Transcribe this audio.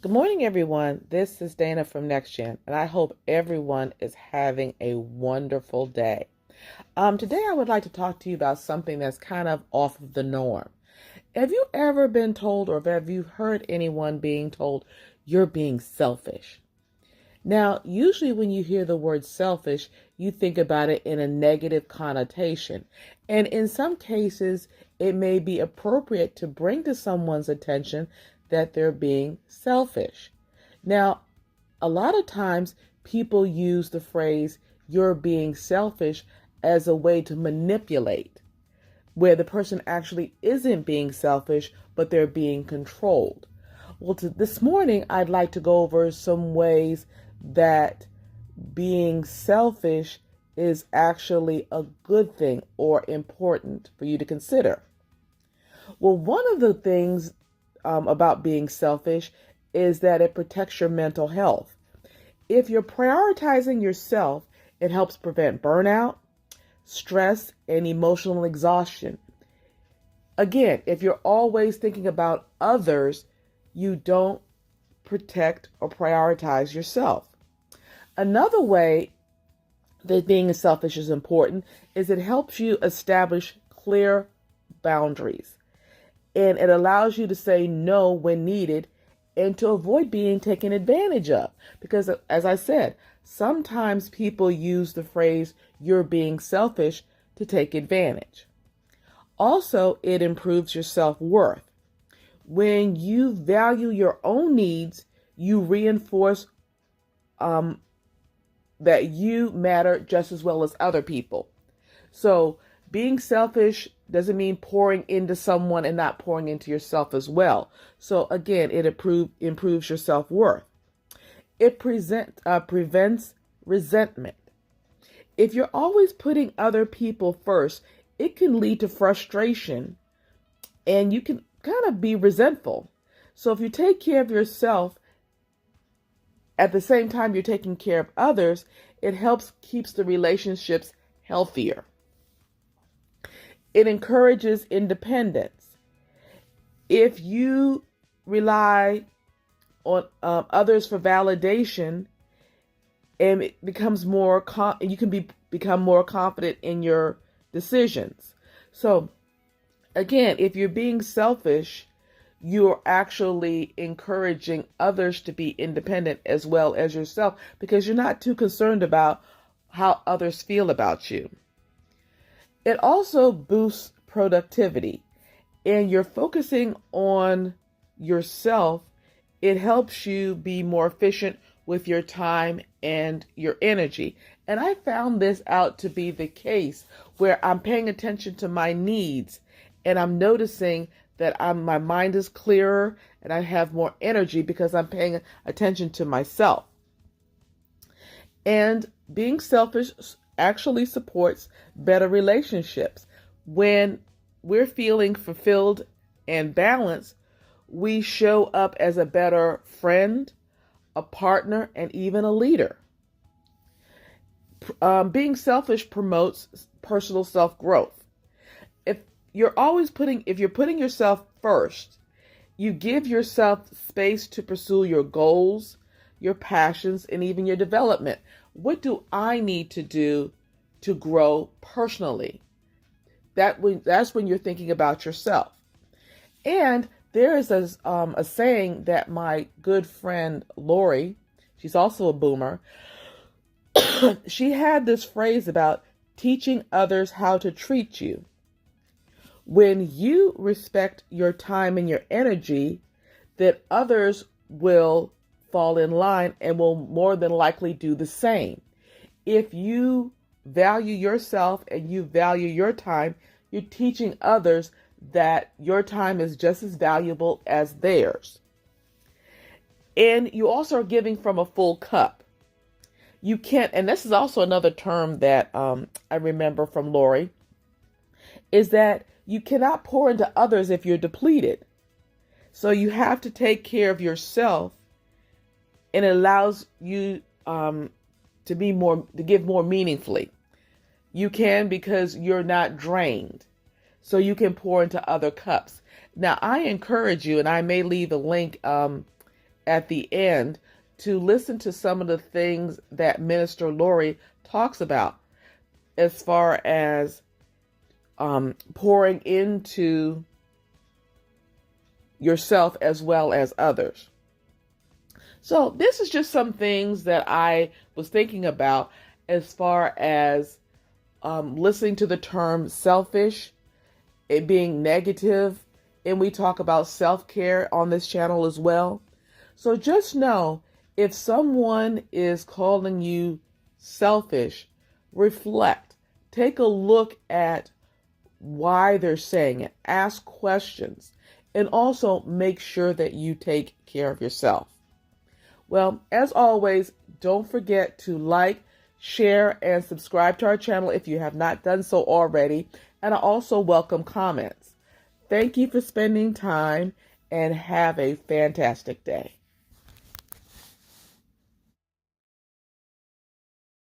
Good morning, everyone. This is Dana from NexGen, and I hope everyone is having a wonderful day. Today, I would like to talk to you about something that's kind of off of the norm. Have you ever been told, or have you heard anyone being told, you're being selfish? Now, usually when you hear the word selfish, you think about it in a negative connotation. And in some cases, it may be appropriate to bring to someone's attention that they're being selfish. Now, a lot of times people use the phrase, you're being selfish, as a way to manipulate, where the person actually isn't being selfish, but they're being controlled. Well, this morning, I'd like to go over some ways that being selfish is actually a good thing or important for you to consider. Well, one of the things about being selfish is that it protects your mental health. If you're prioritizing yourself, it helps prevent burnout, stress, and emotional exhaustion. Again, if you're always thinking about others, you don't protect or prioritize yourself. Another way that being selfish is important is it helps you establish clear boundaries. And it allows you to say no when needed and to avoid being taken advantage of. Because as I said, sometimes people use the phrase, you're being selfish, to take advantage. Also, it improves your self-worth. When you value your own needs, you reinforce that you matter just as well as other people. So being selfish doesn't mean pouring into someone and not pouring into yourself as well. So again, it improves your self-worth. It prevents resentment. If you're always putting other people first, it can lead to frustration and you can kind of be resentful. So if you take care of yourself at the same time you're taking care of others, it keeps the relationships healthier. It encourages independence. If you rely on others for validation, and it becomes more, you can become more confident in your decisions. So, again, if you're being selfish, you're actually encouraging others to be independent as well as yourself because you're not too concerned about how others feel about you. It also boosts productivity, and you're focusing on yourself. It helps you be more efficient with your time and your energy. And I found this out to be the case where I'm paying attention to my needs and I'm noticing that my mind is clearer and I have more energy because I'm paying attention to myself. And being selfish actually supports better relationships. When we're feeling fulfilled and balanced, we show up as a better friend, a partner, and even a leader. Being selfish promotes personal self-growth. If you're putting yourself first, you give yourself space to pursue your goals, your passions, and even your development. What do I need to do to grow personally? That's when you're thinking about yourself. And there is a saying that my good friend Lori, she's also a boomer, she had this phrase about teaching others how to treat you. When you respect your time and your energy, that others will fall in line and will more than likely do the same. If you value yourself and you value your time, you're teaching others that your time is just as valuable as theirs. And you also are giving from a full cup. You can't, and this is also another term that I remember from Lori, is that you cannot pour into others if you're depleted. So you have to take care of yourself, and it allows you to give more meaningfully. You can because you're not drained. So you can pour into other cups. Now, I encourage you, and I may leave a link at the end to listen to some of the things that Minister Lori talks about as far as pouring into yourself as well as others. So this is just some things that I was thinking about as far as listening to the term selfish, it being negative, and we talk about self-care on this channel as well. So just know, if someone is calling you selfish, reflect, take a look at why they're saying it, ask questions, and also make sure that you take care of yourself. Well, as always, don't forget to like, share, and subscribe to our channel if you have not done so already. And I also welcome comments. Thank you for spending time and have a fantastic day.